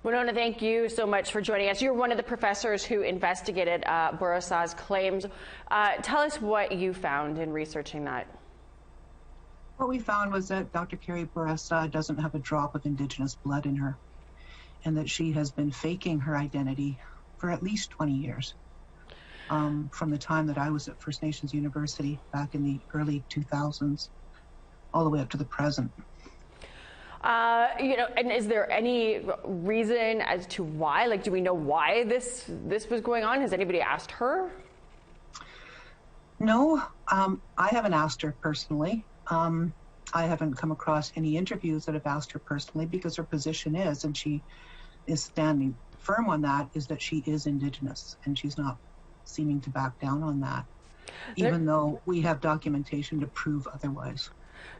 Winona, thank you so much for joining us. You're one of the professors who investigated Bourassa's claims. Tell us what you found in researching that. What we found was that Dr. Carrie Bourassa doesn't have a drop of Indigenous blood in her, and that she has been faking her identity for at least 20 years. From the time that I was at First Nations University back in the early 2000s, all the way up to the present. And is there any reason as to why? Like, do we know why this was going on? Has anybody asked her? No, I haven't asked her personally. I haven't come across any interviews that have asked her personally, because her position is, and she is standing firm on that, is that she is Indigenous, and she's not seeming to back down on that, even though we have documentation to prove otherwise.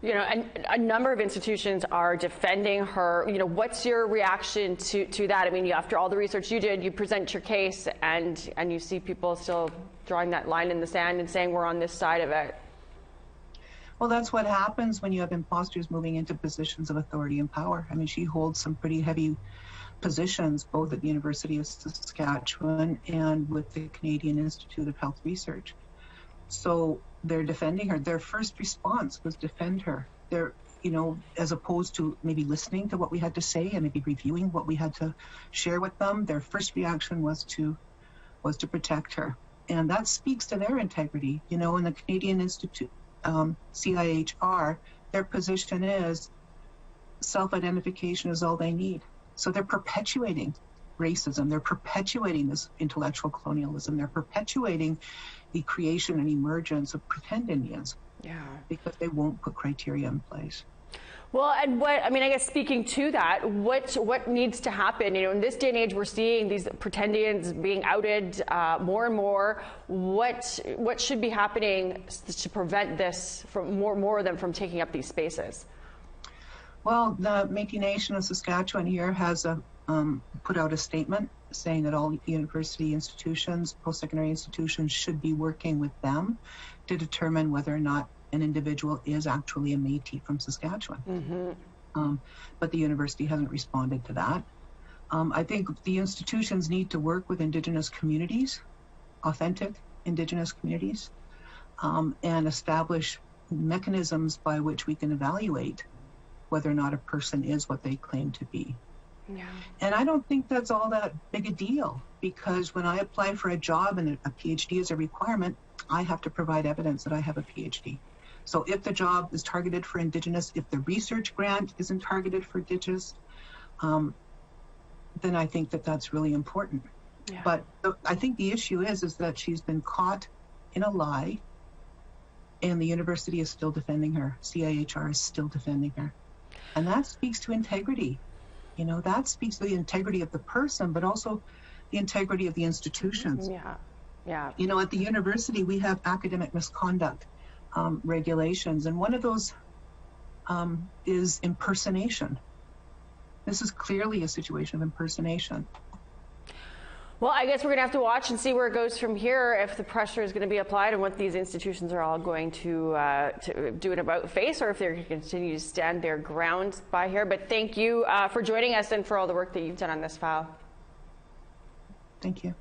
And a number of institutions are defending her. What's your reaction to that? I mean, after all the research you did, you present your case, and you see people still drawing that line in the sand and saying we're on this side of it. Well, that's what happens when you have imposters moving into positions of authority and power. I mean, she holds some pretty heavy positions, both at the University of Saskatchewan and with the Canadian Institute of Health Research. So they're defending her. Their first response was defend her. They're, as opposed to maybe listening to what we had to say and maybe reviewing what we had to share with them, their first reaction was to protect her. And that speaks to their integrity. In the Canadian Institute, CIHR, their position is self-identification is all they need. So they're perpetuating racism. They're perpetuating this intellectual colonialism. They're perpetuating the creation and emergence of pretend Indians. Yeah. Because they won't put criteria in place. Well, and I guess speaking to that, what needs to happen? In this day and age, we're seeing these pretendians being outed more and more. What should be happening to prevent this from more of them from taking up these spaces? Well, the Métis Nation of Saskatchewan here has put out a statement saying that all university institutions, post-secondary institutions, should be working with them to determine whether or not an individual is actually a Métis from Saskatchewan. Mm-hmm. But the university hasn't responded to that. I think the institutions need to work with Indigenous communities, authentic Indigenous communities, and establish mechanisms by which we can evaluate whether or not a person is what they claim to be. Yeah. And I don't think that's all that big a deal, because when I apply for a job and a PhD is a requirement, I have to provide evidence that I have a PhD. So if the job is targeted for Indigenous, if the research grant isn't targeted for Indigenous, then I think that that's really important. Yeah. But I think the issue is that she's been caught in a lie, and the university is still defending her. CIHR is still defending her. And that speaks to integrity. That speaks to the integrity of the person, but also the integrity of the institutions. Yeah, yeah. At the university, we have academic misconduct regulations, and one of those is impersonation. This is clearly a situation of impersonation. Well, I guess we're going to have to watch and see where it goes from here, if the pressure is going to be applied and what these institutions are all going to do an about-face, or if they're going to continue to stand their ground by here. But thank you for joining us and for all the work that you've done on this file. Thank you.